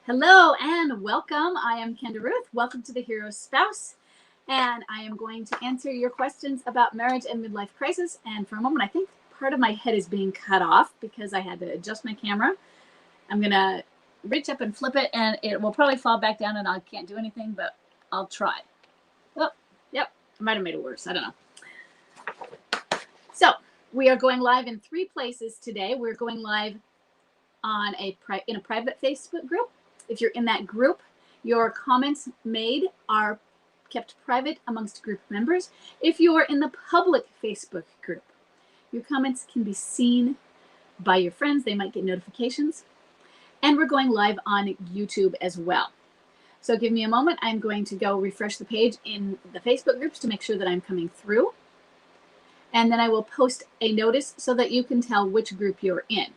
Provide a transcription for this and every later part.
Hello and welcome. I am Kenda Ruth. Welcome to the Hero's Spouse. And I am going to answer your questions about marriage and midlife crisis. And for a moment, I think part of my head is being cut off because I had to adjust my camera. I'm going to reach up and flip it, and it will probably fall back down, and I can't do anything, but I'll try. Oh, yep. I might have made it worse. I don't know. So we are going live in 3 places today. We're going live on in a private Facebook group. If you're in that group, your comments made are kept private amongst group members. If you're in the public Facebook group, your comments can be seen by your friends. They might get notifications. And we're going live on YouTube as well. So give me a moment. I'm going to go refresh the page in the Facebook groups to make sure that I'm coming through. And then I will post a notice so that you can tell which group you're in.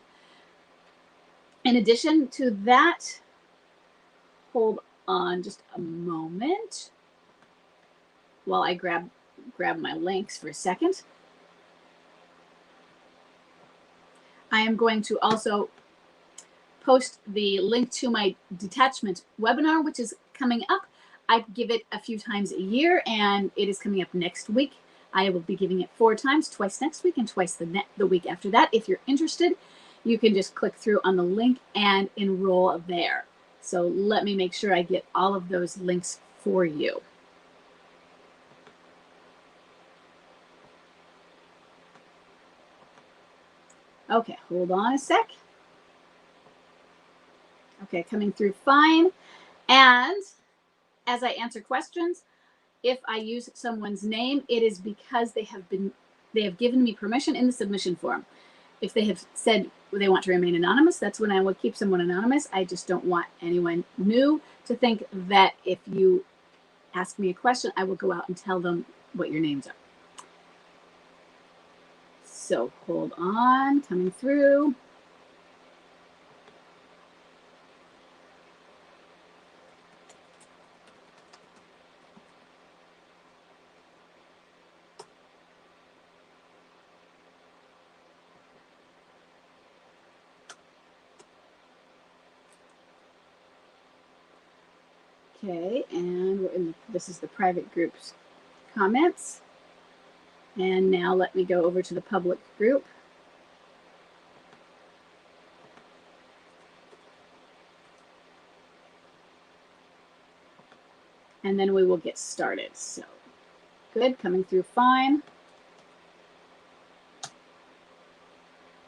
In addition to that, hold on just a moment while I grab my links for a second. I am going to also post the link to my detachment webinar, which is coming up. I give it a few times a year, and it is coming up next week. I will be giving it 4 times, twice next week and twice the week after that. If you're interested, you can just click through on the link and enroll there. So let me make sure I get all of those links for you. Okay, hold on a sec. Okay, coming through fine. And as I answer questions, if I use someone's name, it is because they have given me permission in the submission form. If they have said they want to remain anonymous, that's when I will keep someone anonymous. I just don't want anyone new to think that if you ask me a question, I will go out and tell them what your names are. So hold on, coming through. Okay, and this is the private group's comments. And now let me go over to the public group. And then we will get started. So good, coming through fine.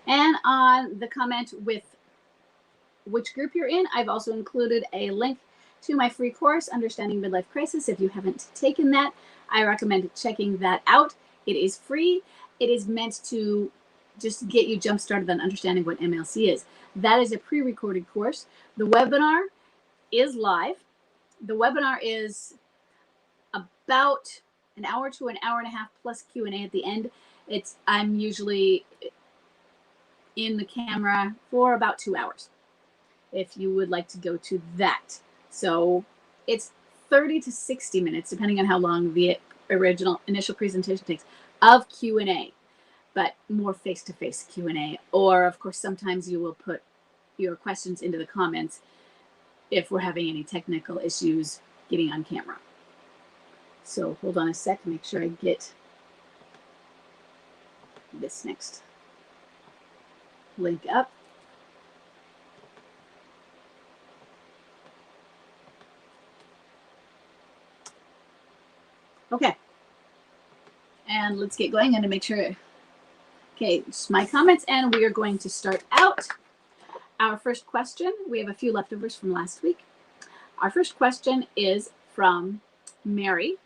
And on the comment with which group you're in, I've also included a link to my free course, Understanding Midlife Crisis. If you haven't taken that, I recommend checking that out. It is free. It is meant to just get you jump started on understanding what MLC is. That is a pre-recorded course. The webinar is live. The webinar is about an hour to an hour and a half plus Q&A at the end. I'm usually in the camera for about 2 hours if you would like to go to that. So it's 30 to 60 minutes, depending on how long the initial presentation takes, of Q&A, but more face-to-face Q&A. Or, of course, sometimes you will put your questions into the comments if we're having any technical issues getting on camera. So hold on a sec, make sure I get this next link up. Okay, and let's get going and to make sure. Okay, just my comments, and we are going to start out. Our first question, we have a few leftovers from last week. Our first question is from Mary,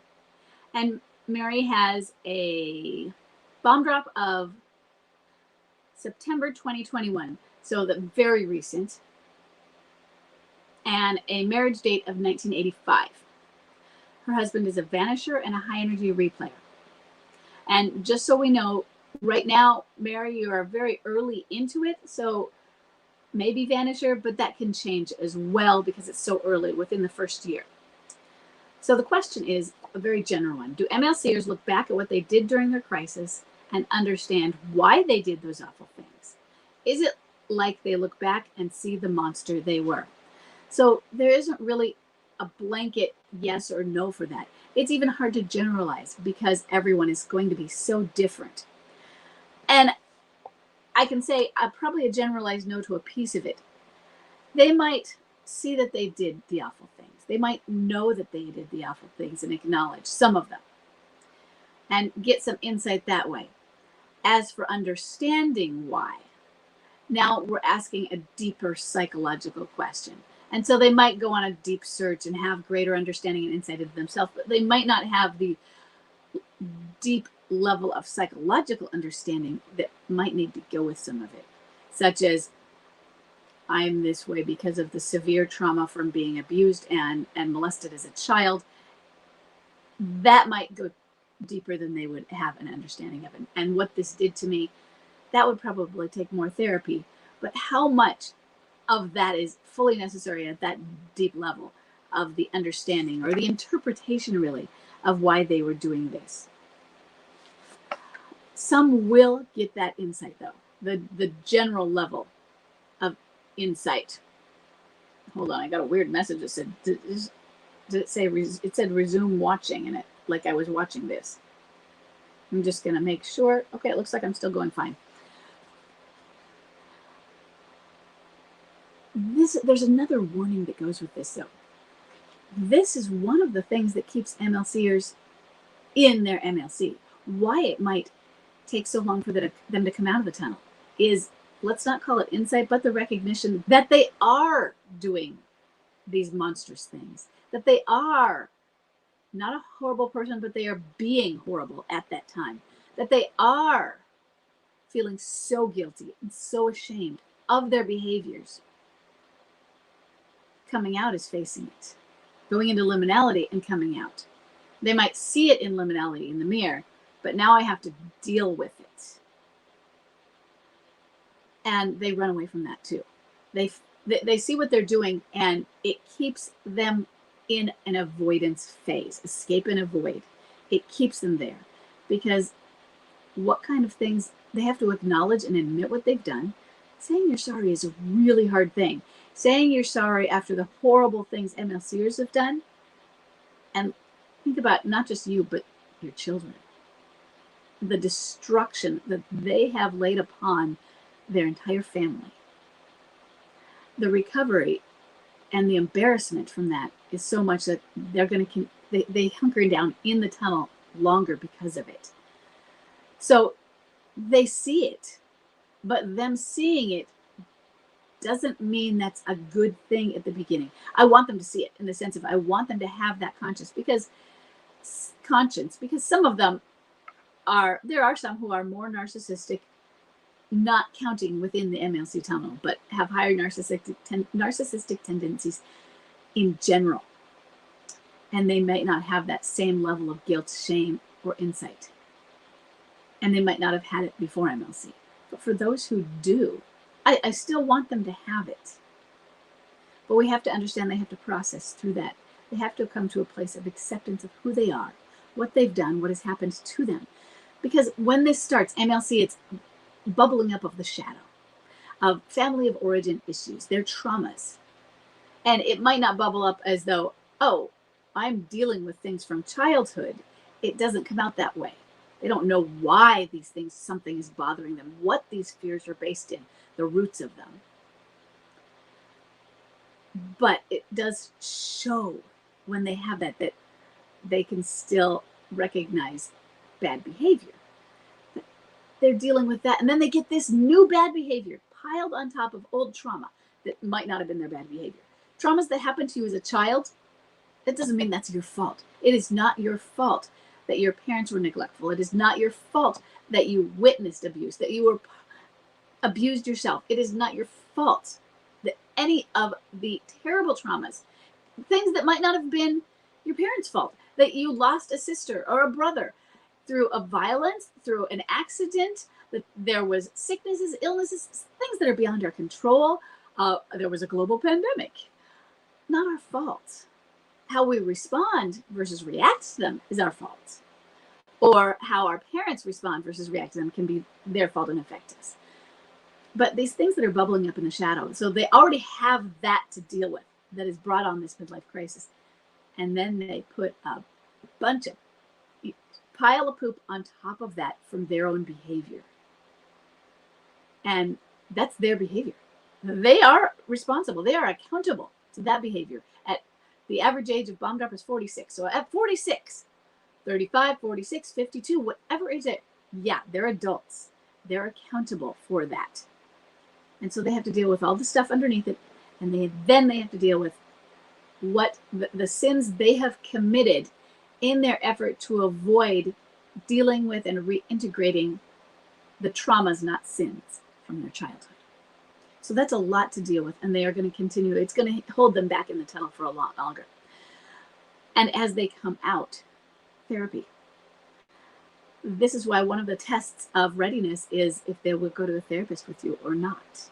and Mary has a bomb drop of September 2021, so the very recent, and a marriage date of 1985. Her husband is a vanisher and a high-energy replayer. And just so we know, right now, Mary, you are very early into it, so maybe vanisher, but that can change as well because it's so early within the first year. So the question is a very general one. Do MLCers look back at what they did during their crisis and understand why they did those awful things? Is it like they look back and see the monster they were? So there isn't really a blanket yes or no for that. It's even hard to generalize because everyone is going to be so different. And I can say probably a generalized no to a piece of it. They might see that they did the awful things. They might know that they did the awful things and acknowledge some of them and get some insight that way. As for understanding why, now we're asking a deeper psychological question. And so they might go on a deep search and have greater understanding and insight into themselves, but they might not have the deep level of psychological understanding that might need to go with some of it, such as I'm this way because of the severe trauma from being abused and molested as a child. That might go deeper than they would have an understanding of it. And what this did to me, that would probably take more therapy. But how much of that is fully necessary at that deep level of the understanding or the interpretation, really, of why they were doing this? Some will get that insight, though, the general level of insight. Hold on, I got a weird message that said, did it say, it said resume watching in it, like I was watching this. I'm just going to make sure. Okay, it looks like I'm still going fine. There's another warning that goes with this, though. This is one of the things that keeps MLCers in their MLC. Why it might take so long for them to come out of the tunnel is, let's not call it insight, but the recognition that they are doing these monstrous things, that they are not a horrible person, but they are being horrible at that time, that they are feeling so guilty and so ashamed of their behaviors. Coming out is facing it, going into liminality and coming out. They might see it in liminality in the mirror, but now I have to deal with it. And they run away from that too. They see what they're doing, and it keeps them in an avoidance phase, escape and avoid. It keeps them there because what kind of things they have to acknowledge and admit what they've done. Saying you're sorry is a really hard thing. Saying you're sorry after the horrible things MLCers have done, and think about not just you, but your children. The destruction that they have laid upon their entire family. The recovery and the embarrassment from that is so much that they're going to, they hunker down in the tunnel longer because of it. So they see it, but them seeing it doesn't mean that's a good thing at the beginning. I want them to see it in the sense of I want them to have that conscience, because some of them there are some who are more narcissistic, not counting within the MLC tunnel, but have higher narcissistic tendencies in general. And they might not have that same level of guilt, shame, or insight. And they might not have had it before MLC. But for those who do, I still want them to have it. But we have to understand they have to process through that. They have to come to a place of acceptance of who they are, what they've done, what has happened to them. Because when this starts, MLC, it's bubbling up of the shadow of family of origin issues, their traumas. And it might not bubble up as though, oh, I'm dealing with things from childhood. It doesn't come out that way. They don't know why these things, something is bothering them, what these fears are based in, the roots of them. But it does show when they have that they can still recognize bad behavior. But they're dealing with that. And then they get this new bad behavior piled on top of old trauma that might not have been their bad behavior. Traumas that happened to you as a child, that doesn't mean that's your fault. It is not your fault that your parents were neglectful. It is not your fault that you witnessed abuse, that you were abused yourself. It is not your fault that any of the terrible traumas, things that might not have been your parents' fault, that you lost a sister or a brother through a violence, through an accident, that there was sicknesses, illnesses, things that are beyond our control. There was a global pandemic. Not our fault. How we respond versus react to them is our fault. Or how our parents respond versus react to them can be their fault and affect us. But these things that are bubbling up in the shadow, so they already have that to deal with. that has brought on this midlife crisis. And then they put a bunch of pile of poop on top of that from their own behavior. And that's their behavior. They are responsible. They are accountable to that behavior. At the average age of bomb drop is 46. So at 46, 35, 46, 52, whatever age it, yeah, they're adults. They're accountable for that. And so they have to deal with all the stuff underneath it. And then they have to deal with what the sins they have committed in their effort to avoid dealing with and reintegrating the traumas, not sins, from their childhood. So that's a lot to deal with, and they are going to continue. It's going to hold them back in the tunnel for a lot longer. And as they come out, therapy. This is why one of the tests of readiness is if they will go to a therapist with you or not.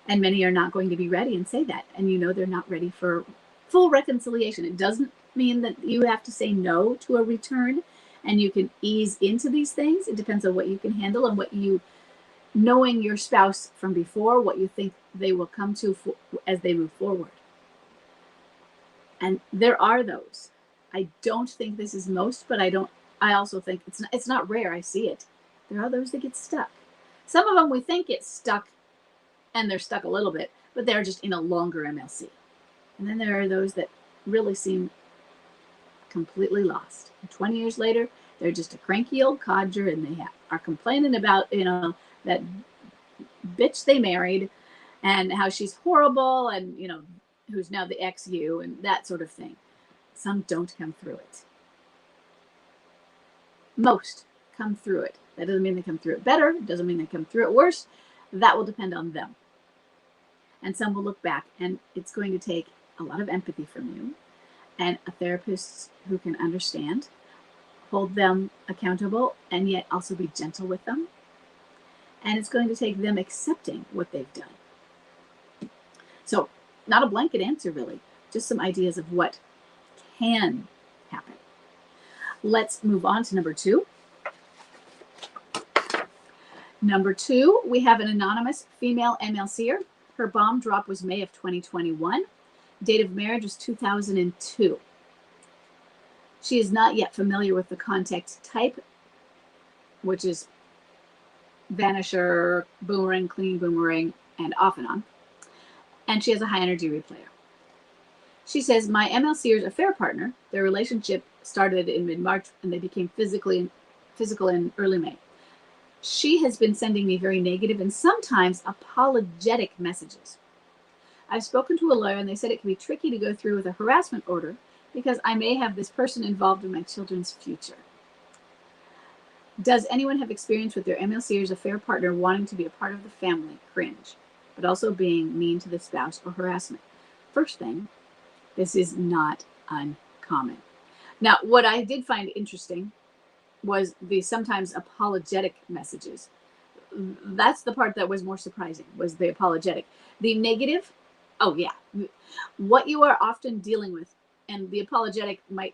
And many are not going to be ready and say that. And you know they're not ready for full reconciliation. It doesn't mean that you have to say no to a return and you can ease into these things. It depends on what you can handle and what you, knowing your spouse from before, what you think they will come to as they move forward. And there are those. I don't think this is most, but I also think it's not rare. I see it. There are those that get stuck. Some of them we think get stuck and they're stuck a little bit, but they're just in a longer MLC. And then there are those that really seem completely lost. And 20 years later, they're just a cranky old codger and they are complaining about, that bitch they married and how she's horrible and, who's now the ex-you and that sort of thing. Some don't come through it. Most come through it. That doesn't mean they come through it better. It doesn't mean they come through it worse. That will depend on them. And some will look back, and it's going to take a lot of empathy from you and a therapist who can understand, hold them accountable, and yet also be gentle with them. And it's going to take them accepting what they've done. So not a blanket answer, really, just some ideas of what can happen. Let's move on to number 2. Number 2, we have an anonymous female MLCer. Her bomb drop was May of 2021. Date of marriage was 2002. She is not yet familiar with the contact type, which is vanisher, boomerang, clean boomerang, and off and on. And she has a high energy replayer. She says, my MLCer's affair partner, their relationship started in mid-March and they became physical in early May. She has been sending me very negative and sometimes apologetic messages. I've spoken to a lawyer and they said it can be tricky to go through with a harassment order because I may have this person involved in my children's future. Does anyone have experience with their MLCer's affair partner wanting to be a part of the family? Cringe, but also being mean to the spouse or harassment. First thing, this is not uncommon. Now, what I did find interesting was the sometimes apologetic messages. That's the part that was more surprising, was the apologetic. The negative, oh yeah, what you are often dealing with, and the apologetic might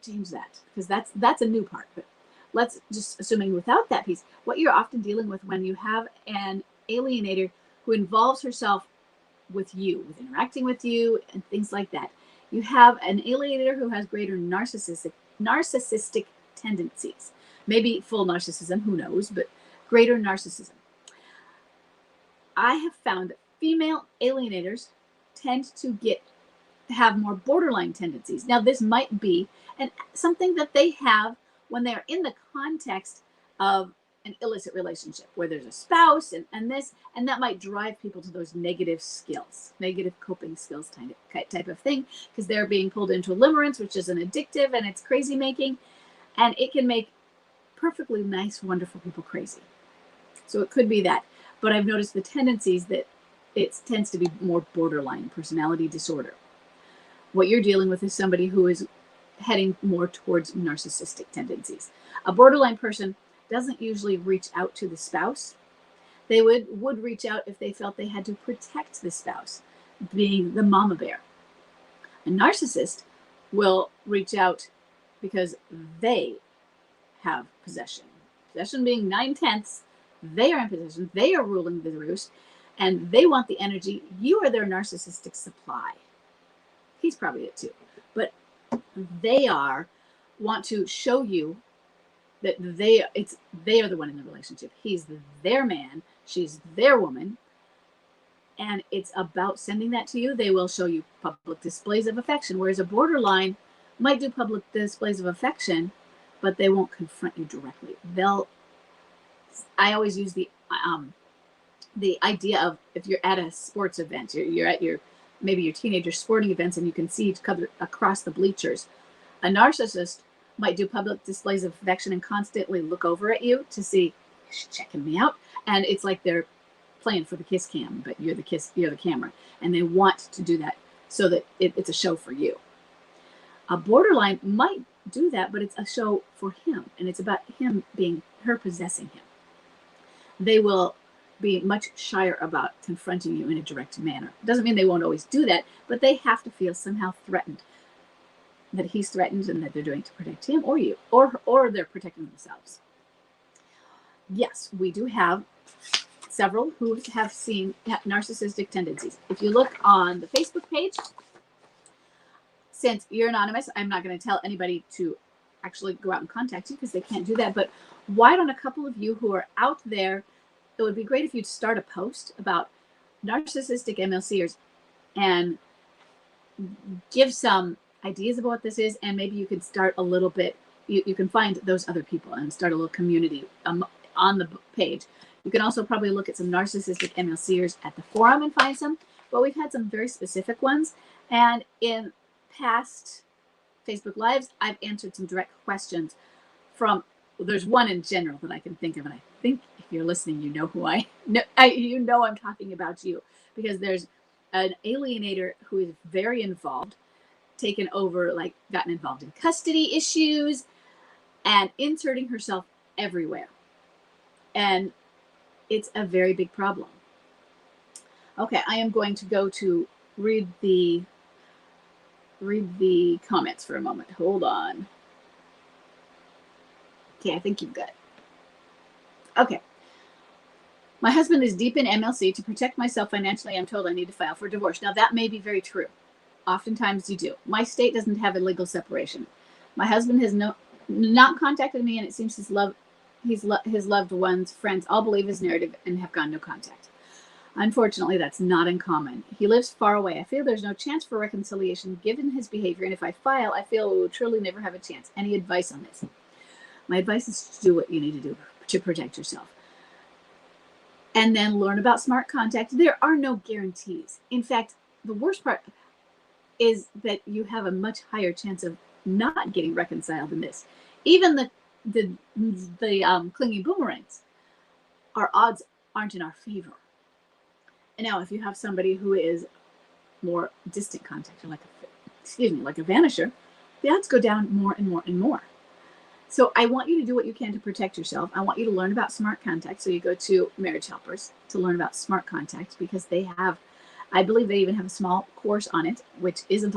change that, because that's a new part. But let's just assuming without that piece, what you're often dealing with when you have an alienator who involves herself with you, with interacting with you and things like that. You have an alienator who has greater narcissistic tendencies. Maybe full narcissism, who knows, but greater narcissism. I have found that female alienators tend to have more borderline tendencies. Now, this might be something that they have when they're in the context of an illicit relationship where there's a spouse and that might drive people to those negative skills, negative coping skills type of thing, because they're being pulled into limerence, which is an addictive and it's crazy making, and it can make perfectly nice, wonderful people crazy. So it could be that. But I've noticed the tendencies that it tends to be more borderline personality disorder. What you're dealing with is somebody who is heading more towards narcissistic tendencies. A borderline person doesn't usually reach out to the spouse. They would reach out if they felt they had to protect the spouse, being the mama bear. A narcissist will reach out because they have possession. Possession being 9/10, they are in possession, they are ruling the roost, and they want the energy. You are their narcissistic supply. He's probably it too. But want to show you that they are the one in the relationship. He's their man, she's their woman, and it's about sending that to you. They will show you public displays of affection, whereas a borderline might do public displays of affection, but they won't confront you directly. I always use the idea of, if you're at a sports event, you're at maybe your teenager sporting events, and you can see each other across the bleachers. A narcissist might do public displays of affection and constantly look over at you to see, she's checking me out. And it's like they're playing for the kiss cam, but you're the camera. And they want to do that so that it's a show for you. A borderline might do that, but it's a show for him. And it's about her possessing him. They will be much shyer about confronting you in a direct manner. Doesn't mean they won't always do that, but they have to feel somehow threatened, that he's threatened and that they're doing to protect him or you, or they're protecting themselves. Yes, we do have several who have seen narcissistic tendencies. If you look on the Facebook page, since you're anonymous, I'm not going to tell anybody to actually go out and contact you because they can't do that. But why don't a couple of you who are out there, it would be great if you'd start a post about narcissistic MLCers and give some ideas about what this is, and maybe you can start a little bit, you can find those other people and start a little community on the page. You can also probably look at some narcissistic MLCers at the forum and find some, but we've had some very specific ones. And in past Facebook Lives, I've answered some direct questions there's one in general that I can think of, and I think if you're listening, you know who you know I'm talking about you, because there's an alienator who is very involved, gotten involved in custody issues and inserting herself everywhere. And it's a very big problem. Okay, I am going to go to read the comments for a moment. Hold on. Okay, I think you've got it. Okay. My husband is deep in MLC. To protect myself financially, I'm told I need to file for divorce. Now, that may be very true. Oftentimes you do. My state doesn't have a legal separation. My husband has not contacted me, and it seems his loved ones, friends, all believe his narrative and have gone no contact. Unfortunately, that's not uncommon. He lives far away. I feel there's no chance for reconciliation given his behavior, and if I file, I feel we will truly never have a chance. Any advice on this? My advice is to do what you need to do to protect yourself. And then learn about smart contact. There are no guarantees. In fact, the worst part is that you have a much higher chance of not getting reconciled than this. Even the clinging boomerangs, our odds aren't in our favor. And now, if you have somebody who is more distant contact, or like a vanisher, the odds go down more and more and more. So I want you to do what you can to protect yourself. I want you to learn about smart contact. So you go to Marriage Helpers to learn about smart contact, because they have, I believe they even have a small course on it, which isn't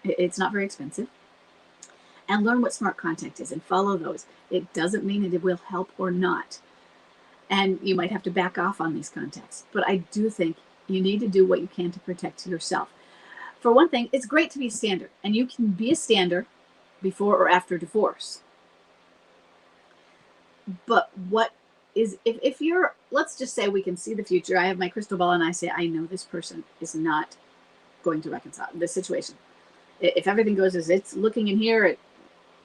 it's not very expensive. And learn what smart contact is and follow those. It doesn't mean it will help or not. And you might have to back off on these contacts. But I do think you need to do what you can to protect yourself. For one thing, it's great to be a stander. And you can be a stander before or after divorce. But if you're, let's just say we can see the future. I have my crystal ball and I say, I know this person is not going to reconcile this situation. If everything goes as it's looking in here,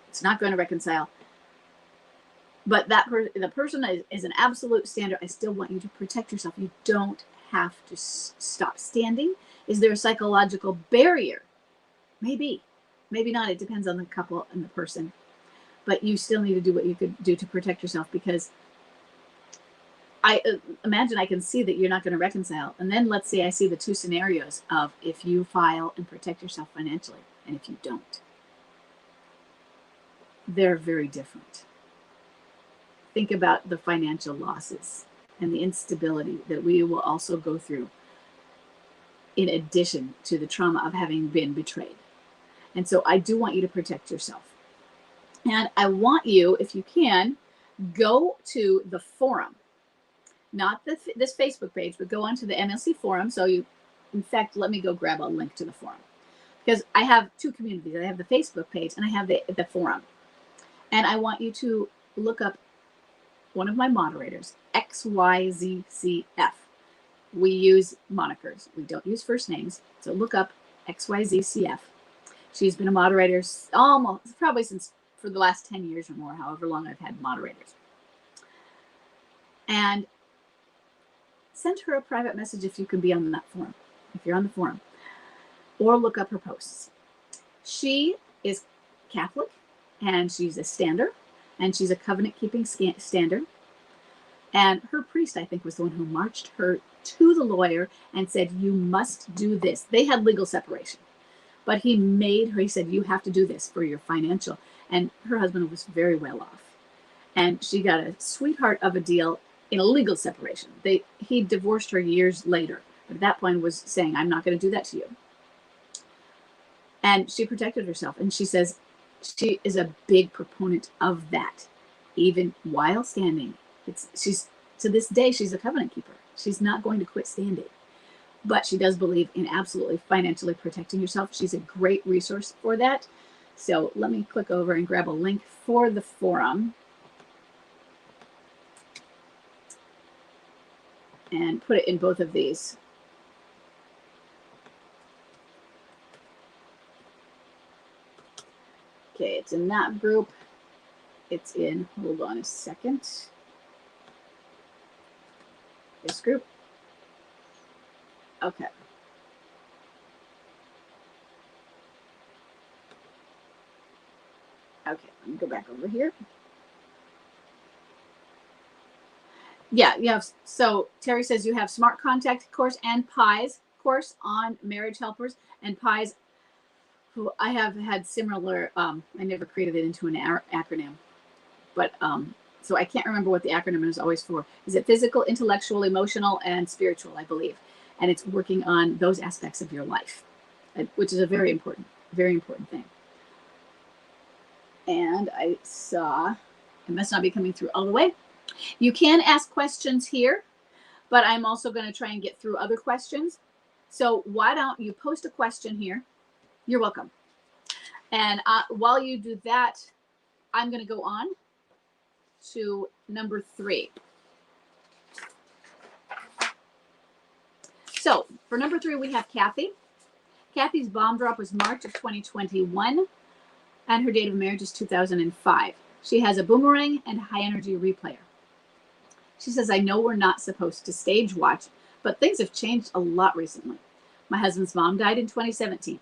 it's not going to reconcile. But the person is an absolute stander. I still want you to protect yourself. You don't have to stop standing. Is there a psychological barrier? Maybe, maybe not. It depends on the couple and the person. But you still need to do what you could do to protect yourself, because I imagine I can see that you're not going to reconcile. And then let's say I see the two scenarios of if you file and protect yourself financially and if you don't. They're very different. Think about the financial losses and the instability that we will also go through in addition to the trauma of having been betrayed. And so I do want you to protect yourself. And I want you, if you can, go to the forum, not this Facebook page, but go onto the MLC forum. So in fact, let me go grab a link to the forum, because I have two communities. I have the Facebook page and I have the forum. And I want you to look up one of my moderators, XYZCF. We use monikers. We don't use first names. So look up XYZCF. She's been a moderator almost probably since for the last 10 years or more, however long I've had moderators. And send her a private message if you can be on that forum, if you're on the forum, or look up her posts. She is Catholic and she's a stander and she's a covenant-keeping stander. And her priest, I think, was the one who marched her to the lawyer and said, you must do this. They had legal separation, but he made her, he said, you have to do this for your financial. And her husband was very well off. And she got a sweetheart of a deal in a legal separation. He divorced her years later, but at that point was saying, I'm not going to do that to you. And she protected herself. And she says she is a big proponent of that, even while standing. She's to this day, she's a covenant keeper. She's not going to quit standing, but she does believe in absolutely financially protecting yourself. She's a great resource for that. So let me click over and grab a link for the forum and put it in both of these. Okay, it's in that group. It's in, hold on a second, this group. Okay. Okay, let me go back over here. Yeah, you have, so Terry says you have Smart Contact course and PIES course on marriage helpers, and PIES, who I have had similar, I never created it into an acronym, but so I can't remember what the acronym is always for. Is it physical, intellectual, emotional, and spiritual, I believe. And it's working on those aspects of your life, which is a very important thing. And I saw, it must not be coming through all the way. You can ask questions here, but I'm also going to try and get through other questions. So why don't you post a question here? You're welcome. And while you do that, I'm going to go on to number 3. So for number 3, we have Kathy. Kathy's bomb drop was March of 2021, and her date of marriage is 2005. She has a boomerang and high energy replayer. She says, I know we're not supposed to stage watch, but things have changed a lot recently. My husband's mom died in 2017.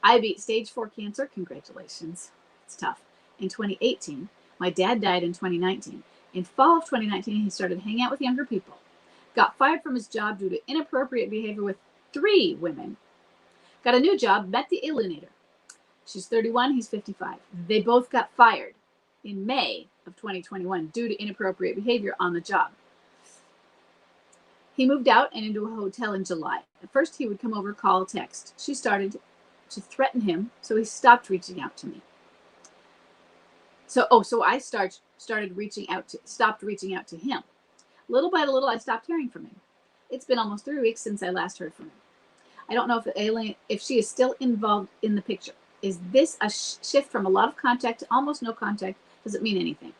I beat stage 4 cancer. Congratulations. It's tough. In 2018, my dad died in 2019. In fall of 2019, he started hanging out with younger people. Got fired from his job due to inappropriate behavior with 3 women. Got a new job, met the alienator. She's 31, he's 55. They both got fired in May of 2021 due to inappropriate behavior on the job. He moved out and into a hotel in July. At first, he would come over, call, text. She started to threaten him, so he stopped reaching out to me. So I stopped reaching out to him. Little by little, I stopped hearing from him. It's been almost 3 weeks since I last heard from him. I don't know if she is still involved in the picture. Is this a shift from a lot of contact to almost no contact? Does it mean anything?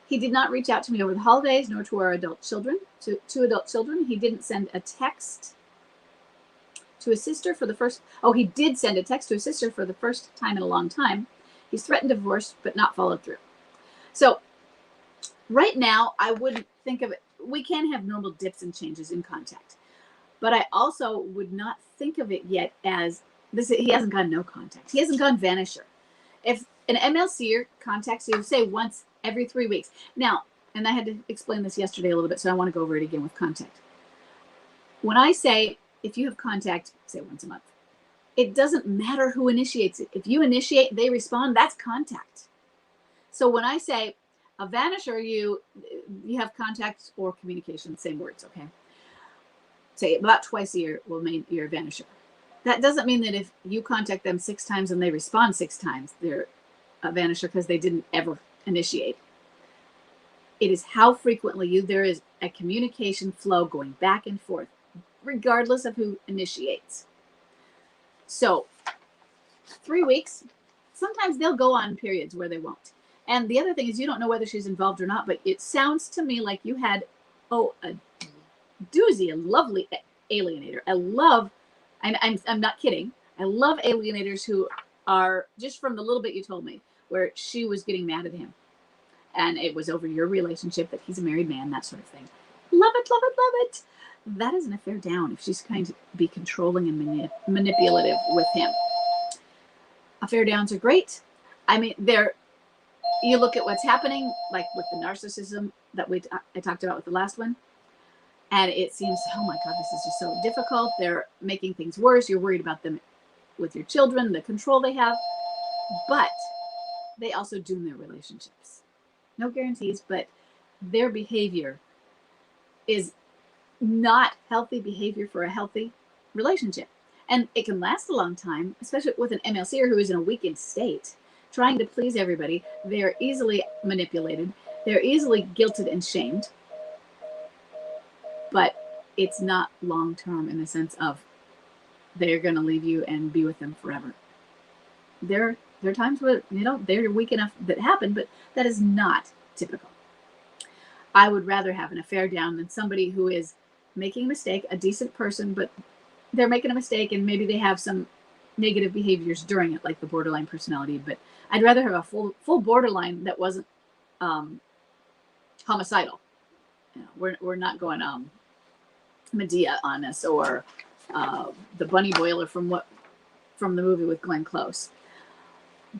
He did not reach out to me over the holidays, nor to our adult children, to adult children. He didn't send a text to his sister for the first, he did send a text to his sister for the first time in a long time. He's threatened divorce, but not followed through. So right now, I wouldn't think of it. We can have normal dips and changes in contact, but I also would not think of it yet as this. He hasn't gone no contact. He hasn't gone vanisher. If an MLCer contacts you, say once every 3 weeks. Now, and I had to explain this yesterday a little bit, so I want to go over it again with contact. When I say, if you have contact, say once a month, it doesn't matter who initiates it. If you initiate, they respond, that's contact. So when I say a vanisher, you have contact or communication, same words, okay? Say about twice a year will mean you're a vanisher. That doesn't mean that if you contact them 6 times and they respond 6 times, they're a vanisher because they didn't ever initiate. It is how frequently there is a communication flow going back and forth, regardless of who initiates. So 3 weeks. Sometimes they'll go on periods where they won't. And the other thing is you don't know whether she's involved or not, but it sounds to me like you had, a doozy, a lovely alienator. I'm not kidding. I love alienators who are, just from the little bit you told me, where she was getting mad at him. And it was over your relationship, that he's a married man, that sort of thing. Love it, love it, love it. That is an affair down if she's going to be controlling and manipulative with him. Affair downs are great. I mean, you look at what's happening, like with the narcissism that I talked about with the last one. And it seems, oh my God, this is just so difficult. They're making things worse. You're worried about them with your children, the control they have. But they also doom their relationships. No guarantees, but their behavior is not healthy behavior for a healthy relationship. And it can last a long time, especially with an MLCer who is in a weakened state, trying to please everybody. They're easily manipulated. They're easily guilted and shamed. But it's not long-term in the sense of they're going to leave you and be with them forever. There are times where, they're weak enough that happen, but that is not typical. I would rather have an affair down than somebody who is making a mistake, a decent person, but they're making a mistake and maybe they have some negative behaviors during it, like the borderline personality. But I'd rather have a full borderline that wasn't homicidal. We're not going Medea on us, or the bunny boiler from the movie with Glenn Close.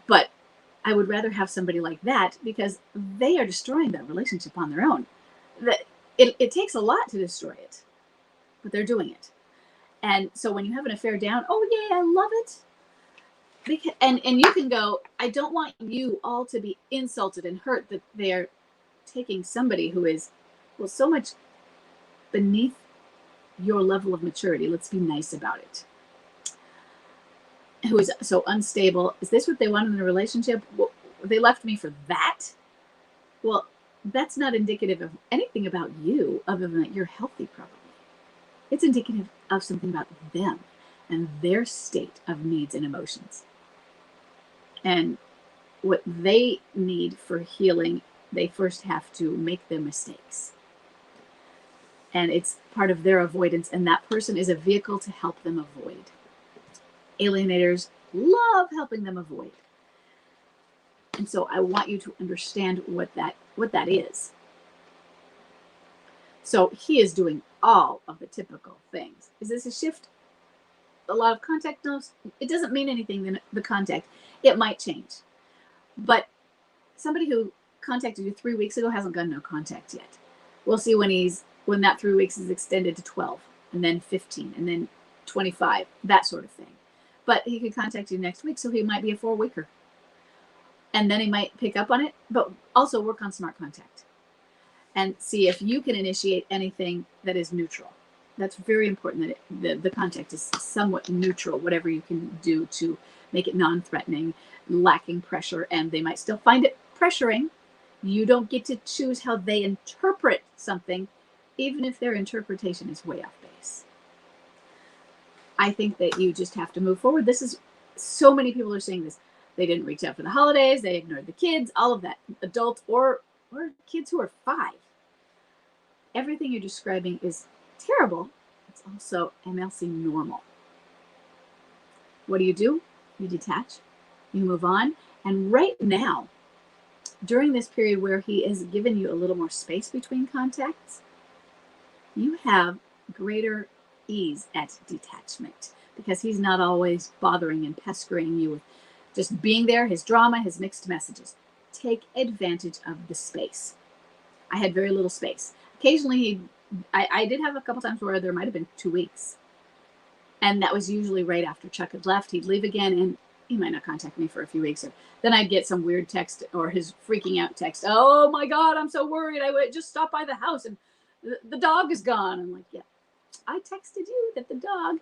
But I would rather have somebody like that, because they are destroying that relationship on their own. It takes a lot to destroy it, but they're doing it. And so when you have an affair down, oh yeah, I love it. Because, and you can go, I don't want you all to be insulted and hurt that they're taking somebody who is, well, so much beneath your level of maturity. Let's be nice about it. Who is so unstable. Is this what they want in a relationship? Well, they left me for that? Well, that's not indicative of anything about you other than that you're healthy, probably. It's indicative of something about them and their state of needs and emotions. And what they need for healing, they first have to make their mistakes. And it's part of their avoidance, and that person is a vehicle to help them avoid. Alienators love helping them avoid. And so I want you to understand what that is. So he is doing all of the typical things. Is this a shift? A lot of contact? No, it doesn't mean anything in the contact. It might change. But somebody who contacted you 3 weeks ago hasn't gotten no contact yet. We'll see when that 3 weeks is extended to 12, and then 15, and then 25, that sort of thing. But he could contact you next week, so he might be a 4-weeker. And then he might pick up on it, but also work on smart contact and see if you can initiate anything that is neutral. That's very important, that the contact is somewhat neutral, whatever you can do to make it non-threatening, lacking pressure, and they might still find it pressuring. You don't get to choose how they interpret something, even if their interpretation is way off base. I think that you just have to move forward. So many people are saying this. They didn't reach out for the holidays. They ignored the kids, all of that. Adults or kids who are 5. Everything you're describing is terrible. It's also MLC normal. What do? You detach. You move on. And right now, during this period where he has given you a little more space between contacts, you have greater ease at detachment, because he's not always bothering and pestering you with just being there, his drama, his mixed messages. Take advantage of the space. I had very little space. Occasionally, I did have a couple times where there might have been 2 weeks. And that was usually right after Chuck had left. He'd leave again, and he might not contact me for a few weeks. Or then I'd get some weird text, or his freaking out text. Oh my God, I'm so worried. I would just stop by the house and the dog is gone. I'm like, yeah, I texted you that the dog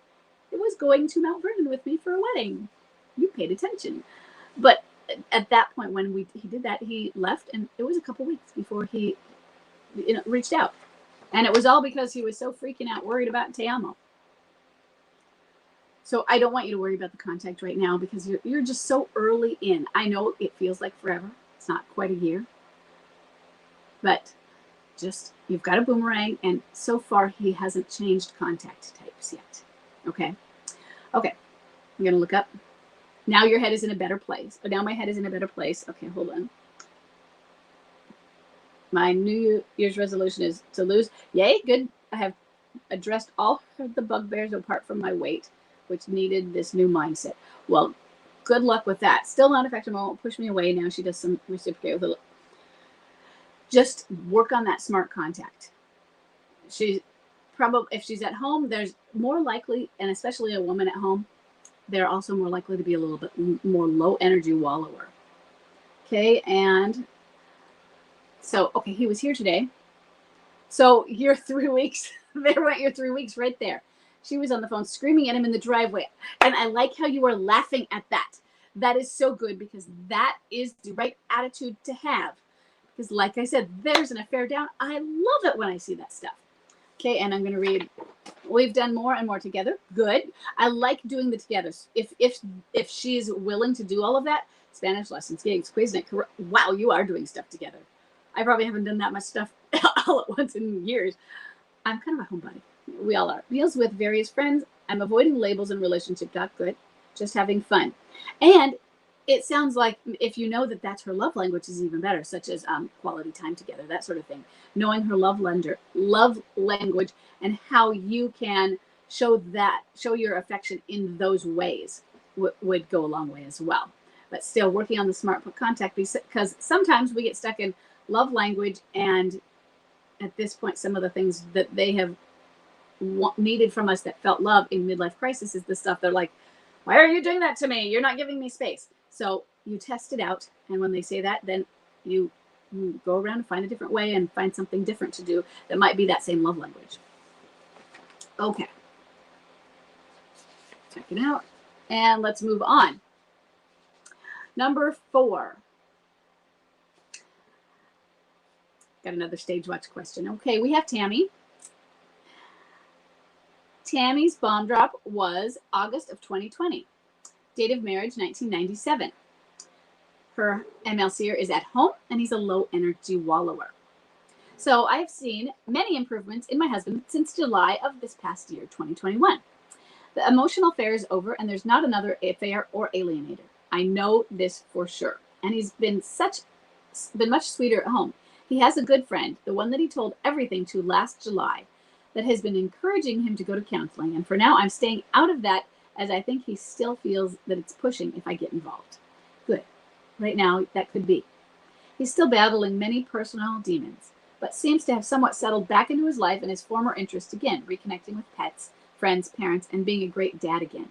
was going to Mount Vernon with me for a wedding. You paid attention. But at that point, when he did that, he left, and it was a couple weeks before he reached out. And it was all because he was so freaking out, worried about Te Amo. So I don't want you to worry about the contact right now because you're just so early in. I know it feels like forever. It's not quite a year. But just, you've got a boomerang, and so far he hasn't changed contact types yet. Okay. Okay. I'm going to look up. Now your head is in a better place. Oh, now my head is in a better place. Okay, hold on. My New Year's resolution is to lose. Yay, good. I have addressed all of the bugbears apart from my weight, which needed this new mindset. Well, good luck with that. Still not effective. Won't push me away. Now she does some reciprocate with a. Just work on that smart contact. She's probably, if she's at home, there's more likely, and especially a woman at home, they're also more likely to be a little bit more low energy wallower. Okay, and so, okay, he was here today. So your 3 weeks, there went your 3 weeks right there. She was on the phone screaming at him in the driveway. And I like how you are laughing at that. That is so good, because that is the right attitude to have. Because like I said, there's an affair down. I love it when I see that stuff. Okay, and I'm going to read. We've done more and more together. Good. I like doing the togethers. If she's willing to do all of that, Spanish lessons, gigs, Quiznet. Wow, you are doing stuff together. I probably haven't done that much stuff all at once in years. I'm kind of a homebody. We all are. Meals with various friends. I'm avoiding labels and relationship talk. Good. Just having fun. And it sounds like if you know that that's her love language is even better, such as quality time together, that sort of thing. Knowing her love language and how you can show your affection in those ways would go a long way as well. But still working on the smart contact, because sometimes we get stuck in love language, and at this point, some of the things that they have needed from us that felt love in midlife crisis is the stuff they're like, why are you doing that to me? You're not giving me space. So you test it out. And when they say that, then you go around and find a different way and find something different to do that might be that same love language. Okay. Check it out. And let's move on. Number 4. Got another stage watch question. Okay, we have Tammy. Tammy's bomb drop was August of 2020. Date of marriage, 1997. Her MLCer is at home, and he's a low energy wallower. So I've seen many improvements in my husband since July of this past year, 2021. The emotional affair is over, and there's not another affair or alienator. I know this for sure. And he's been much sweeter at home. He has a good friend, the one that he told everything to last July, that has been encouraging him to go to counseling. And for now, I'm staying out of that, as I think he still feels that it's pushing if I get involved. Good. Right now, that could be. He's still battling many personal demons, but seems to have somewhat settled back into his life and his former interests again, reconnecting with pets, friends, parents, and being a great dad again.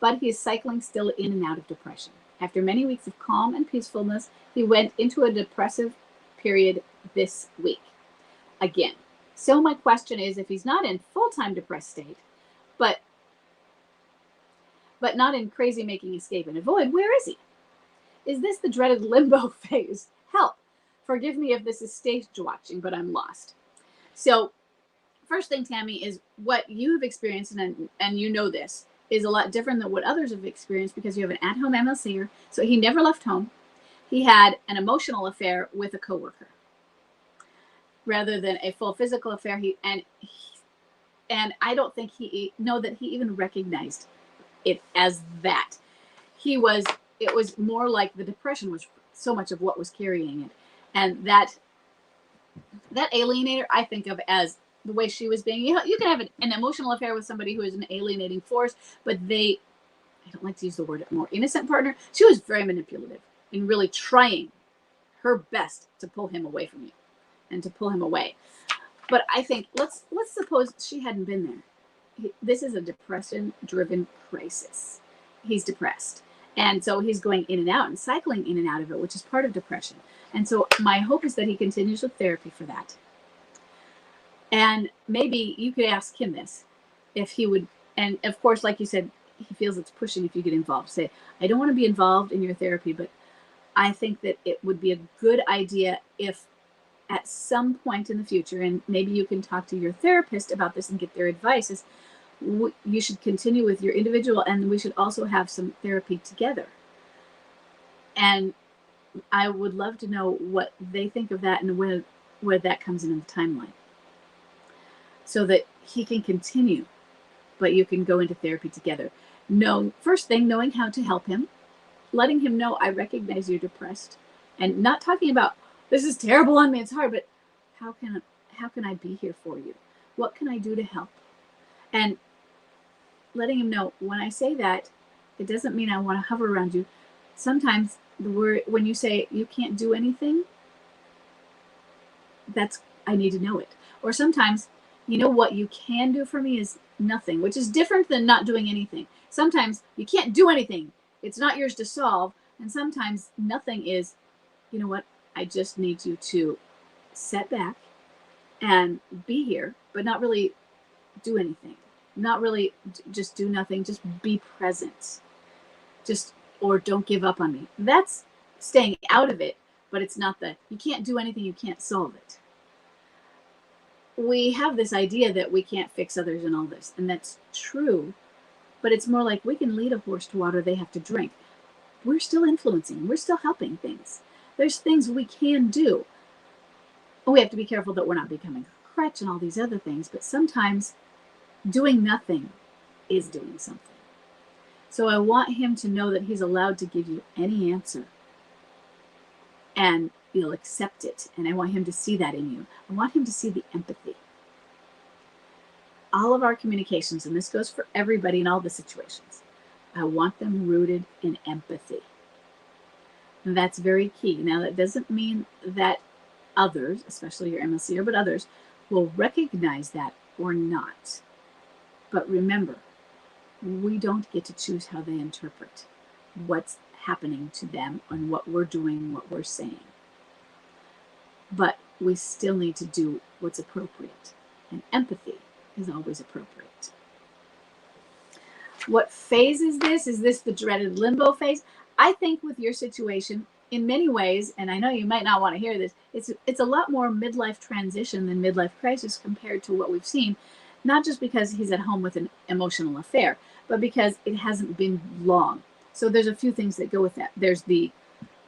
But he is cycling still in and out of depression. After many weeks of calm and peacefulness, he went into a depressive period this week again. So my question is, if he's not in full-time depressed state, but not in crazy making escape and avoid, where is he? Is this the dreaded limbo phase? Help. Forgive me if this is stage watching, but I'm lost. So first thing, Tammy, is what you have experienced, and you know this, is a lot different than what others have experienced, because you have an at-home MLCer. So he never left home. He had an emotional affair with a coworker rather than a full physical affair. And I don't think he even recognized it as that. It was more like the depression was so much of what was carrying it. And that alienator, I think of as the way she was being. You can have an emotional affair with somebody who is an alienating force, but I don't like to use the word more innocent partner. She was very manipulative and really trying her best to pull him away from you and to pull him away. But I think let's suppose she hadn't been there. This is a depression-driven crisis. He's depressed. And so he's going in and out and cycling in and out of it, which is part of depression. And so my hope is that he continues with therapy for that. And maybe you could ask him this, if he would, and of course, like you said, he feels it's pushing if you get involved. Say, I don't want to be involved in your therapy, but I think that it would be a good idea if at some point in the future, and maybe you can talk to your therapist about this and get their advice, is you should continue with your individual, and we should also have some therapy together. And I would love to know what they think of that and where that comes in the timeline, so that he can continue, but you can go into therapy together. First thing, knowing how to help him, letting him know, I recognize you're depressed, and not talking about, this is terrible on me, it's hard, but how can I be here for you? What can I do to help? And letting him know, when I say that, it doesn't mean I want to hover around you. Sometimes the word, when you say you can't do anything, I need to know it. Or sometimes, what you can do for me is nothing, which is different than not doing anything. Sometimes you can't do anything. It's not yours to solve. And sometimes nothing is, you know what, I just need you to set back and be here, but not really do anything. Not really just do nothing, just be present. Or don't give up on me. That's staying out of it, but it's not you can't do anything, you can't solve it. We have this idea that we can't fix others and all this, and that's true, but it's more like we can lead a horse to water they have to drink. We're still influencing, we're still helping things. There's things we can do. We have to be careful that we're not becoming a crutch and all these other things, but sometimes doing nothing is doing something. So I want him to know that he's allowed to give you any answer, and you'll accept it. And I want him to see that in you. I want him to see the empathy. All of our communications, and this goes for everybody in all the situations, I want them rooted in empathy. And that's very key. Now, that doesn't mean that others, especially your MLC, but others, will recognize that or not. But remember, we don't get to choose how they interpret what's happening to them and what we're doing, what we're saying. But we still need to do what's appropriate. And empathy is always appropriate. What phase is this? Is this the dreaded limbo phase? I think with your situation, in many ways, and I know you might not want to hear this, it's a lot more midlife transition than midlife crisis compared to what we've seen. Not just because he's at home with an emotional affair, but because it hasn't been long. So there's a few things that go with that. There's the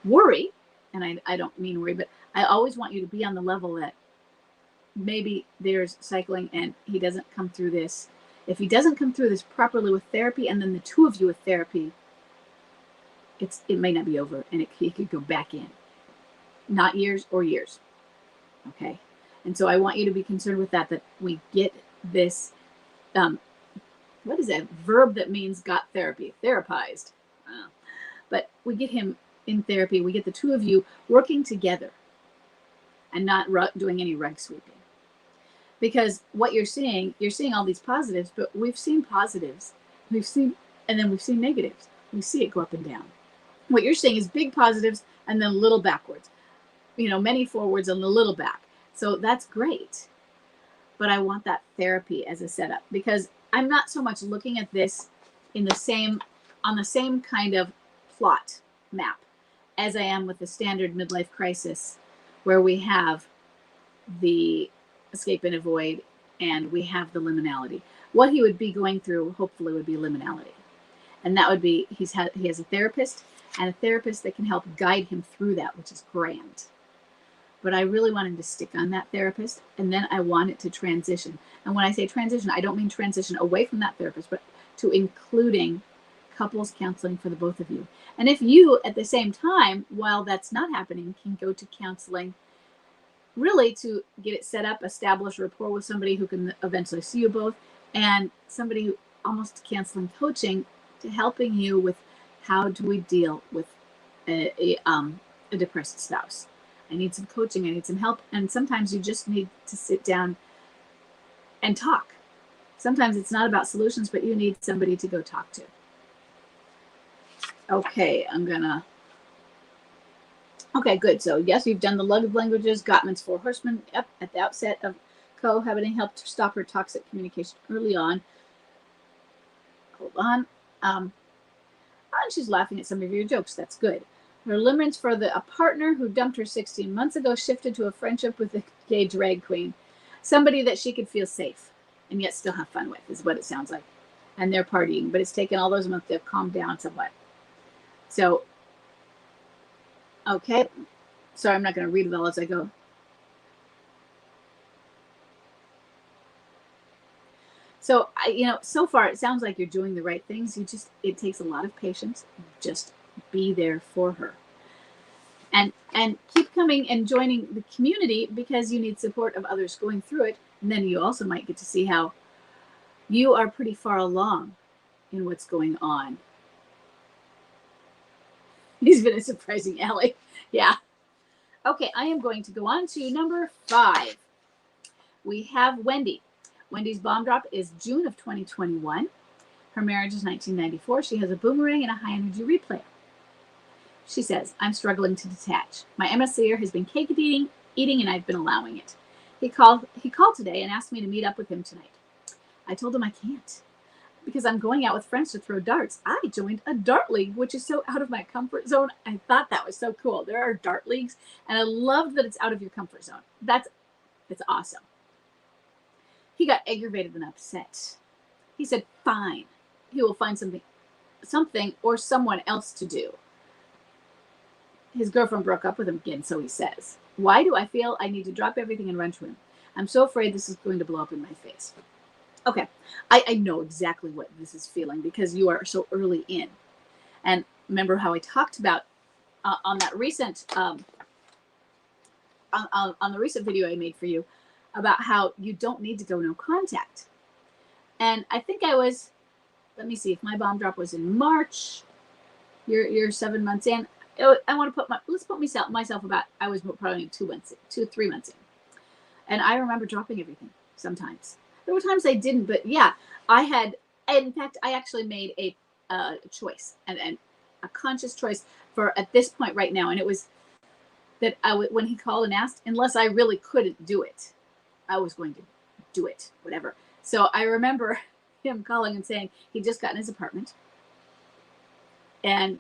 worry, and I don't mean worry, but I always want you to be on the level that maybe there's cycling and he doesn't come through this. If he doesn't come through this properly with therapy, and then the two of you with therapy, it may not be over, and he could go back in. Not years or years. Okay? And so I want you to be concerned with that we get this, what is that verb that means got therapy? Therapized. But we get him in therapy. We get the two of you working together and not doing any rug sweeping. Because what you're seeing all these positives, but we've seen positives. And then we've seen negatives. We see it go up and down. What you're seeing is big positives and then a little backwards. Many forwards and a little back. So that's great. But I want that therapy as a setup, because I'm not so much looking at this on the same kind of plot map as I am with the standard midlife crisis, where we have the escape and avoid and we have the liminality. What he would be going through, hopefully, would be liminality. And that would be, he has a therapist, and a therapist that can help guide him through that, which is grand. But I really want him to stick on that therapist, and then I want it to transition. And when I say transition, I don't mean transition away from that therapist, but to including couples counseling for the both of you. And if you, at the same time, while that's not happening, can go to counseling, really to get it set up, establish rapport with somebody who can eventually see you both, and somebody who almost counseling coaching to helping you with how do we deal with a depressed spouse. I need some coaching, I need some help, and sometimes you just need to sit down and talk. Sometimes it's not about solutions, but you need somebody to go talk to. Okay, okay, good. So yes, you've done the love languages, Gottman's 4 horsemen. Yep, at the outset of cohabiting helped stop her toxic communication early on. Hold on. And she's laughing at some of your jokes. That's good. Her limerence for a partner who dumped her 16 months ago shifted to a friendship with a gay drag queen. Somebody that she could feel safe. and yet still have fun with, is what it sounds like. And they're partying, but it's taken all those months to calm down somewhat. So, okay. Sorry, I'm not going to read it all as I go. So, so far it sounds like you're doing the right things. It takes a lot of patience. Just be there for her. And keep coming and joining the community because you need support of others going through it. And then you also might get to see how you are pretty far along in what's going on. He's been a surprising ally. Yeah. Okay, I am going to go on to number 5. We have Wendy. Wendy's bomb drop is June of 2021. Her marriage is 1994. She has a boomerang and a high energy replayer. She says, I'm struggling to detach. My MSCer has been cake eating, and I've been allowing it. He called today and asked me to meet up with him tonight. I told him I can't because I'm going out with friends to throw darts. I joined a dart league, which is so out of my comfort zone. I thought that was so cool. There are dart leagues, and I love that it's out of your comfort zone. It's awesome. He got aggravated and upset. He said, fine. He will find something or someone else to do. His girlfriend broke up with him again, so he says. Why do I feel I need to drop everything and run to him? I'm so afraid this is going to blow up in my face. Okay, I know exactly what this is feeling because you are so early in. And remember how I talked about on that recent on the recent video I made for you about how you don't need to go no contact. And I think I was, let me see, if my bomb drop was in March, you're 7 months in. I want to let's put myself about, I was probably 3 months in. And I remember dropping everything sometimes. There were times I didn't, but yeah, in fact, I actually made a choice and a conscious choice for at this point right now. And it was that when he called and asked, unless I really couldn't do it, I was going to do it, whatever. So I remember him calling and saying he just got in his apartment and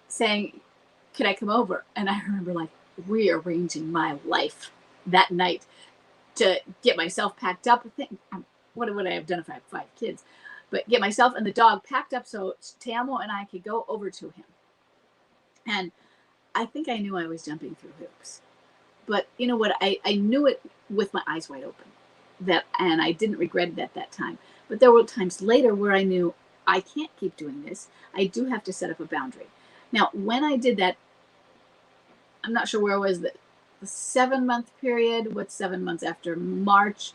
saying, could I come over? And I remember like rearranging my life that night to get myself packed up. What would I have done if I had 5 kids? But get myself and the dog packed up so Tamo and I could go over to him. And I think I knew I was jumping through hoops. But you know what? I knew it with my eyes wide open. And I didn't regret it at that time. But there were times later where I knew I can't keep doing this. I do have to set up a boundary. Now, when I did that, I'm not sure where I was. The 7-month period. What's 7 months after March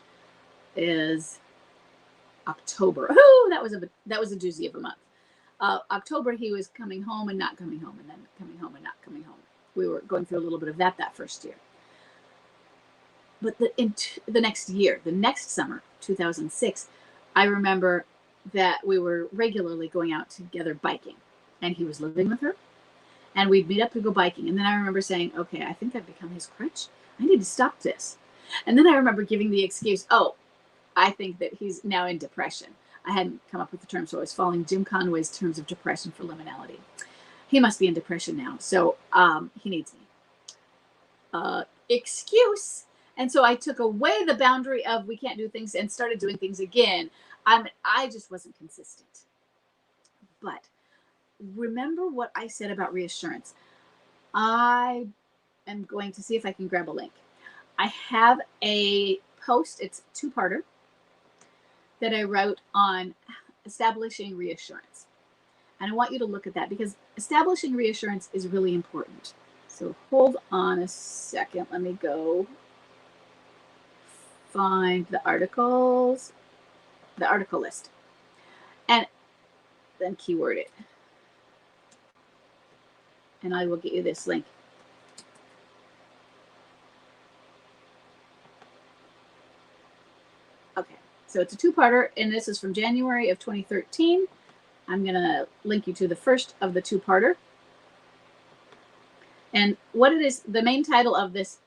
is October. Oh, that was a doozy of a month. October, he was coming home and not coming home, and then coming home and not coming home. We were going through a little bit of that first year. But the next year, the next summer, 2006, I remember that we were regularly going out together biking, and he was living with her, and we'd meet up to go biking. And then I remember saying, okay, I think I've become his crutch. I need to stop this. And then I remember giving the excuse, I think that he's now in depression. I hadn't come up with the term, so I was following Jim Conway's terms of depression for liminality. He must be in depression now, so he needs me. Excuse. And so I took away the boundary of we can't do things and started doing things again. I just wasn't consistent. But remember what I said about reassurance. I am going to see if I can grab a link. I have a post, it's a 2-parter, that I wrote on establishing reassurance. And I want you to look at that because establishing reassurance is really important. So hold on a second. Let me go find the article list, and then keyword it. And I will get you this link. Okay, so it's a 2-parter, and this is from January of 2013. I'm going to link you to the first of the 2-parter. And what it is, the main title of this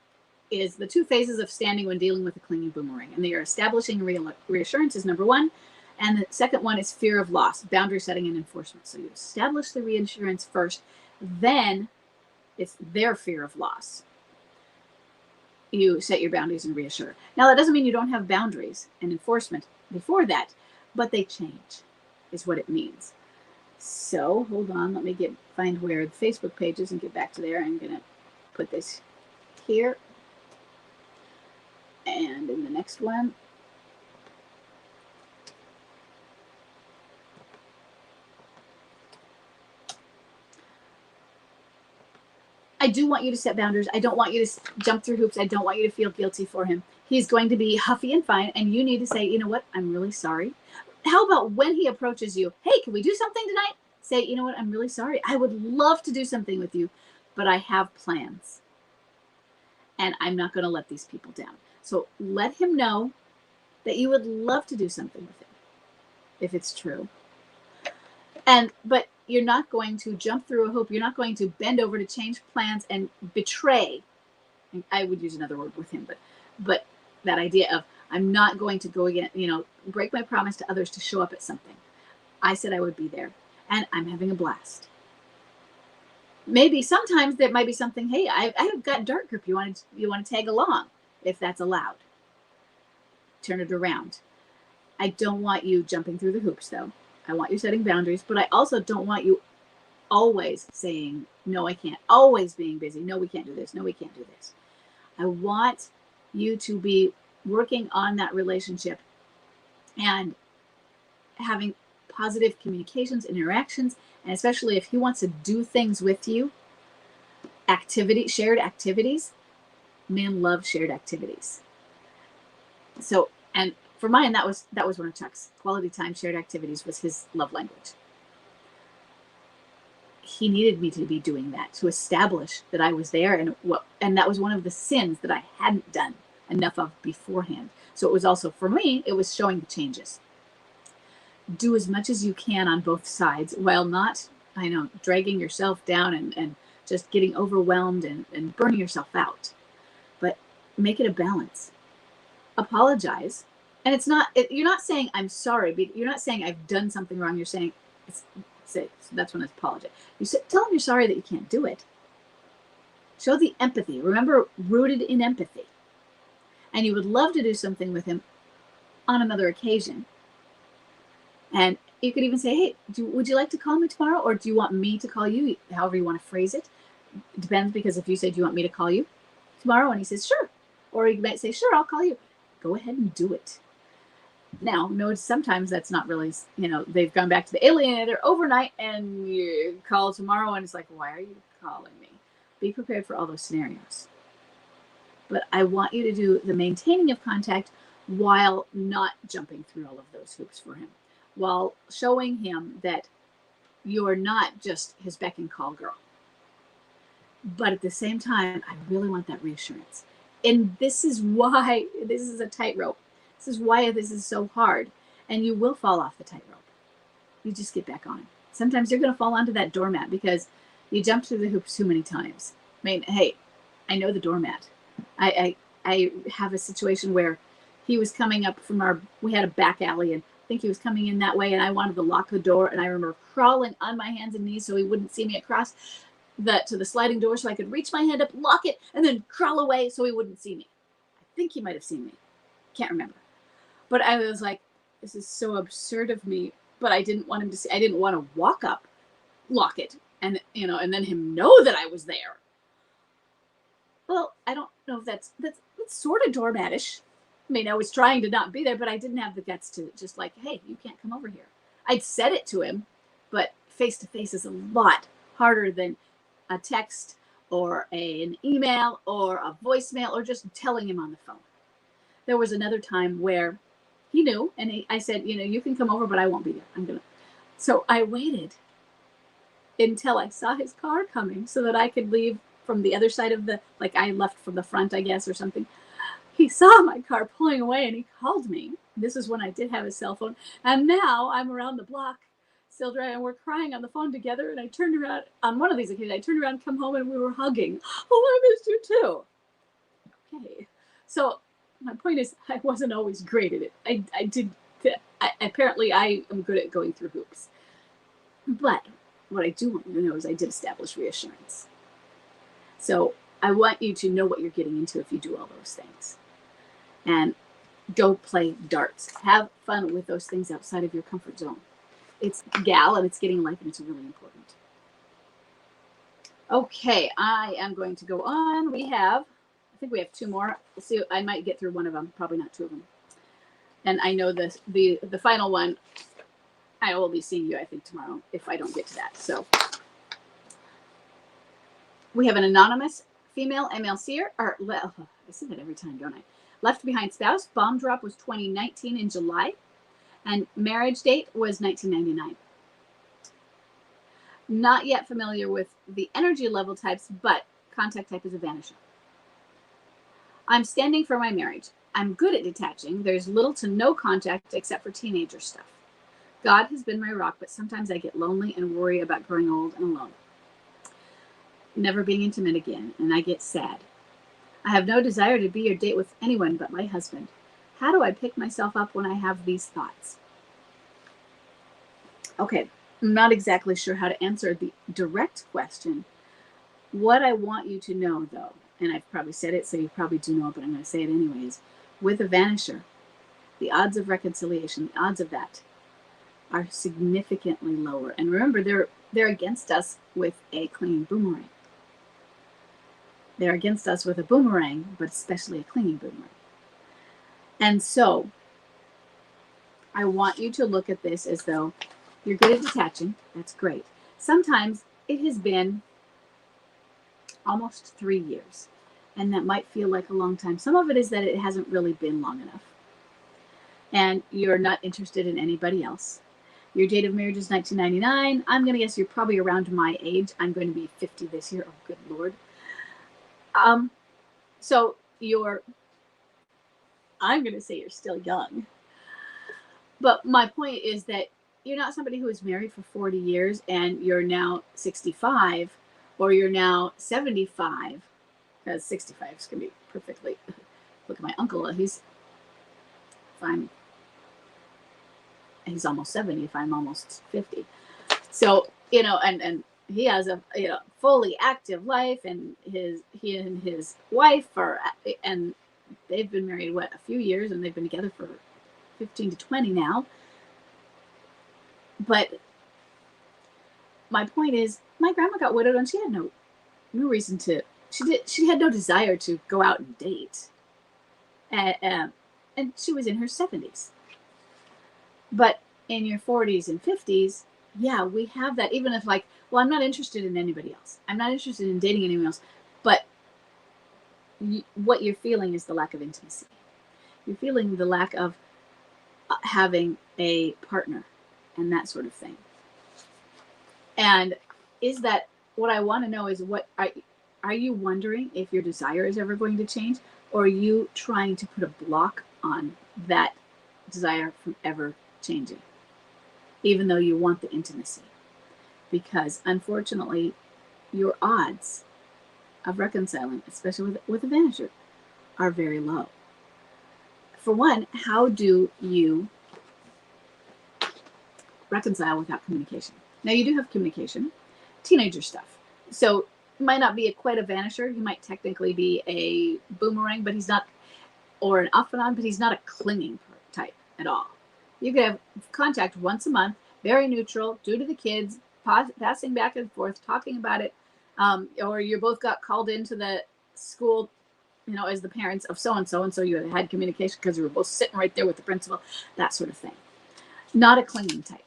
is the 2 phases of standing when dealing with a clinging boomerang. And they are establishing reassurance is number 1. And the second one is fear of loss, boundary setting and enforcement. So you establish the reassurance first, then it's their fear of loss. You set your boundaries and reassure. Now, that doesn't mean you don't have boundaries and enforcement before that, but they change is what it means. So hold on, let me find where the Facebook page is and get back to there. I'm going to put this here. And in the next one, I do want you to set boundaries. I don't want you to jump through hoops. I don't want you to feel guilty for him. He's going to be huffy and fine, and you need to say, you know what, I'm really sorry. How about when he approaches you, hey, can we do something tonight? Say, you know what, I'm really sorry. I would love to do something with you, but I have plans, and I'm not going to let these people down. So let him know that you would love to do something with him, if it's true. But you're not going to jump through a hoop. You're not going to bend over to change plans and betray. I would use another word with him, but that idea of I'm not going to go again, break my promise to others to show up at something. I said I would be there, and I'm having a blast. Maybe sometimes there might be something, hey, I've got dart group. You want to tag along, if that's allowed. Turn it around. I don't want you jumping through the hoops, though. I want you setting boundaries, but I also don't want you always saying, no, I can't. Always being busy. No, we can't do this. No, we can't do this. I want you to be working on that relationship and having positive communications, interactions, and especially if he wants to do things with you, shared activities. Men love shared activities. So, and for mine, that was one of Chuck's. Quality time, shared activities was his love language. He needed me to be doing that to establish that I was there, and that was one of the sins that I hadn't done enough of beforehand. So it was also, for me, it was showing the changes. Do as much as you can on both sides while not, dragging yourself down and just getting overwhelmed and burning yourself out. But make it a balance. Apologize. And you're not saying I'm sorry, but you're not saying I've done something wrong. You're saying, so that's when it's apologize. Tell them you're sorry that you can't do it. Show the empathy. Remember, rooted in empathy. And you would love to do something with him on another occasion. And you could even say, hey, would you like to call me tomorrow? Or do you want me to call you? However you want to phrase it. It depends, because if you say, do you want me to call you tomorrow? And he says, sure. Or he might say, sure, I'll call you. Go ahead and do it. Now, notice sometimes that's not really, they've gone back to the alienator overnight, and you call tomorrow and it's like, why are you calling me? Be prepared for all those scenarios. But I want you to do the maintaining of contact while not jumping through all of those hoops for him, while showing him that you're not just his beck and call girl. But at the same time, I really want that reassurance. And this is why this is a tightrope. This is why this is so hard. And you will fall off the tightrope. You just get back on. Sometimes you're going to fall onto that doormat because you jumped through the hoops too many times. I mean, hey, I know the doormat. I have a situation where he was coming up from we had a back alley, and I think he was coming in that way, and I wanted to lock the door, and I remember crawling on my hands and knees so he wouldn't see me across to the sliding door so I could reach my hand up, lock it, and then crawl away so he wouldn't see me. I think he might have seen me. Can't remember. But I was like, this is so absurd of me, but I didn't want him to see. I didn't want to walk up, lock it, and then him know that I was there. Well, I don't know if that's sort of doormatish. I mean, I was trying to not be there, but I didn't have the guts to just like, hey, you can't come over here. I'd said it to him, but face to face is a lot harder than a text or an email or a voicemail or just telling him on the phone. There was another time where he knew, and I said, you can come over, but I won't be there. So I waited until I saw his car coming so that I could leave from the other side of I left from the front, I guess, or something. He saw my car pulling away and he called me. This is when I did have a cell phone. And now I'm around the block, still driving, and we're crying on the phone together. And I turned around on one of these occasions, come home, and we were hugging. Oh, I missed you too. Okay. So my point is, I wasn't always great at it. Apparently I am good at going through hoops. But what I do want you to know is I did establish reassurance. So I want you to know what you're getting into if you do all those things. And Go play darts. Have fun with those things outside of your comfort zone. It's gal and it's getting life, and it's really important. Okay, I am going to go on. I think we have two more. We'll see. I might get through one of them, probably not two of them. And I know the final one, I will be seeing you, I think, tomorrow if I don't get to that. So we have an anonymous female MLCer, or I say that every time, don't I? Left behind spouse. Bomb drop was 2019 in July, and marriage date was 1999. Not yet familiar with the energy level types, but contact type is a vanisher. I'm standing for my marriage. I'm good at detaching. There's little to no contact except for teenager stuff. God has been my rock, but sometimes I get lonely and worry about growing old and alone. Never being intimate again, and I get sad. I have no desire to be or date with anyone but my husband. How do I pick myself up when I have these thoughts? Okay, I'm not exactly sure how to answer the direct question. What I want you to know, though, and I've probably said it, so you probably do know, but I'm going to say it anyways. With a vanisher, the odds of reconciliation, the odds of that are significantly lower. And remember, they're against us with a clinging boomerang. They're against us with a boomerang, but especially a clinging boomerang. And so I want you to look at this as though you're good at detaching. That's great. Sometimes it has been almost 3 years, and that might feel like a long time. Some of it is that it hasn't really been long enough, and you're not interested in anybody else. Your date of marriage is 1999. I'm going to guess you're probably around my age. I'm going to be 50 this year. Oh, good Lord. So I'm going to say you're still young. But my point is that you're not somebody who was married for 40 years and you're now 65 or you're now 75, because 65 is going to be perfectly. Look at my uncle. He's almost 70 if I'm almost 50. So, and he has a fully active life, and he and his wife and they've been married a few years, and they've been together for 15 to 20 now. But my point is, my grandma got widowed and she had no reason to. She had no desire to go out and date, and she was in her 70s. But in your 40s and 50s, yeah, we have that. Even if I'm not interested in anybody else. I'm not interested in dating anyone else. But what you're feeling is the lack of intimacy. You're feeling the lack of having a partner and that sort of thing. And is that what I want to know is, what are you wondering if your desire is ever going to change, or are you trying to put a block on that desire from ever changing, even though you want the intimacy? Because unfortunately, your odds of reconciling, especially with a vanisher, are very low. For one, how do you reconcile without communication? Now, you do have communication, teenager stuff. So it might not be quite a vanisher. He might technically be a boomerang, but he's not, or an off and on, but he's not a clinging type at all. You could have contact once a month, very neutral, due to the kids, passing back and forth, talking about it, or you both got called into the school, as the parents of so-and-so, and so you had communication because you were both sitting right there with the principal, that sort of thing. Not a clinging type.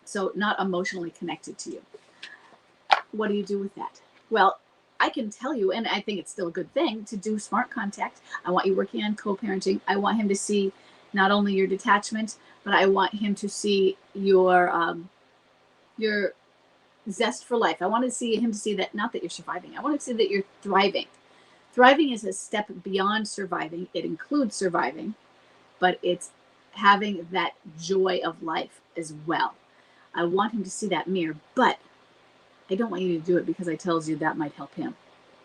So not emotionally connected to you. What do you do with that? Well, I can tell you, and I think it's still a good thing, to do smart contact. I want you working on co-parenting. I want him to see not only your detachment, but I want him to see your zest for life. I want him to see that, not that you're surviving. I want to see that you're thriving. Thriving is a step beyond surviving. It includes surviving, but it's having that joy of life as well. I want him to see that mirror, but I don't want you to do it because I tells you that might help him.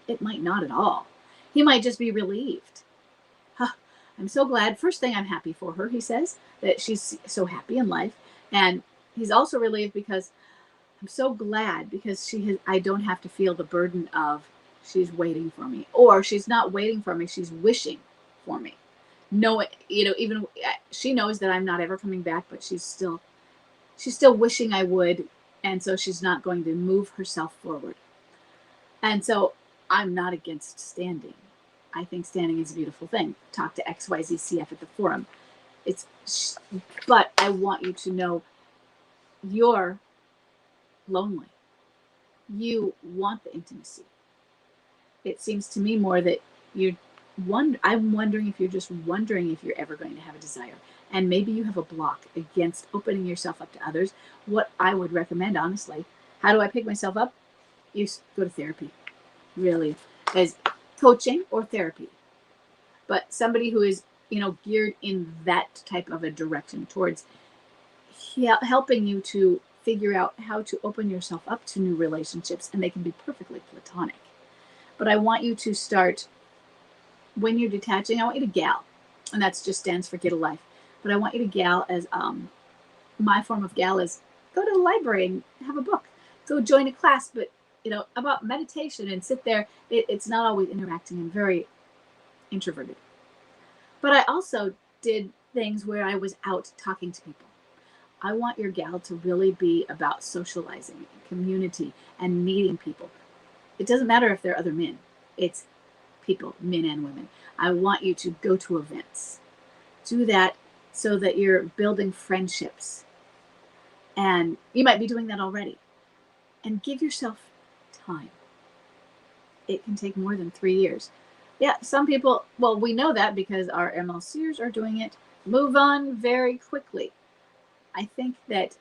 It might not at all. He might just be relieved. I'm so glad. First thing, I'm happy for her, he says, that she's so happy in life. And he's also relieved because I'm so glad because I don't have to feel the burden of she's waiting for me, or she's not waiting for me, she's wishing for me. know, even she knows that I'm not ever coming back, but she's still wishing I would. And so she's not going to move herself forward. And so I'm not against standing. I think standing is a beautiful thing. Talk to XYZCF at the forum. But I want you to know you're lonely. You want the intimacy. It seems to me more that I'm wondering if you're just wondering if you're ever going to have a desire. And maybe you have a block against opening yourself up to others. What I would recommend, honestly, how do I pick myself up? You go to therapy, really, as coaching or therapy. But somebody who is, geared in that type of a direction towards helping you to figure out how to open yourself up to new relationships, and they can be perfectly platonic. But I want you to start, when you're detaching, I want you to gal, and that just stands for get a life. But I want you to gal as, my form of gal is go to the library and have a book, go join a class, but about meditation and sit there. It's not always interacting. I'm very introverted. But I also did things where I was out talking to people. I want your gal to really be about socializing, community, and meeting people. It doesn't matter if they're other men. It's people, men and women. I want you to go to events. Do that so that you're building friendships. And you might be doing that already. And give yourself time. It can take more than 3 years. Yeah, some people, well, we know that because our MLCers are doing it. Move on very quickly. I think that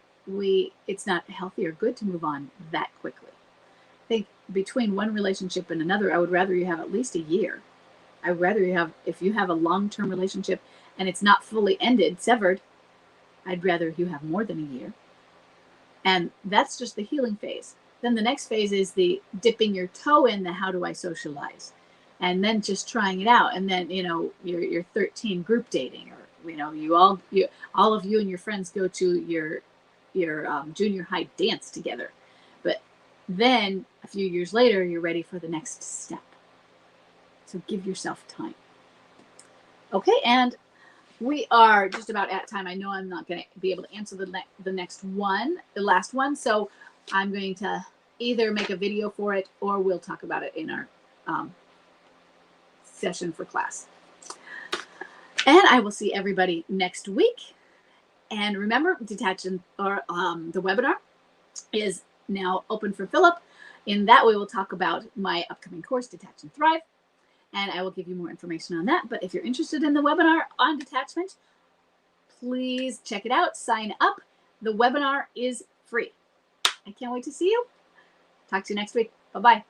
it's not healthy or good to move on that quickly. I think between one relationship and another, I would rather you have at least a year. I'd rather you have, if you have a long-term relationship and it's not fully ended, severed, I'd rather you have more than a year. And that's just the healing phase. Then the next phase is the dipping your toe in the how do I socialize? And then just trying it out. And then, your 13 group dating, or, all of you and your friends go to your junior high dance together. But then a few years later, you're ready for the next step. So give yourself time. Okay, and we are just about at time. I know I'm not going to be able to answer the last one. So I'm going to either make a video for it or we'll talk about it in our session for class. And I will see everybody next week. And remember, the webinar is now open for Philip. In that, we will talk about my upcoming course, Detach and Thrive. And I will give you more information on that. But if you're interested in the webinar on detachment, please check it out. Sign up. The webinar is free. I can't wait to see you. Talk to you next week. Bye-bye.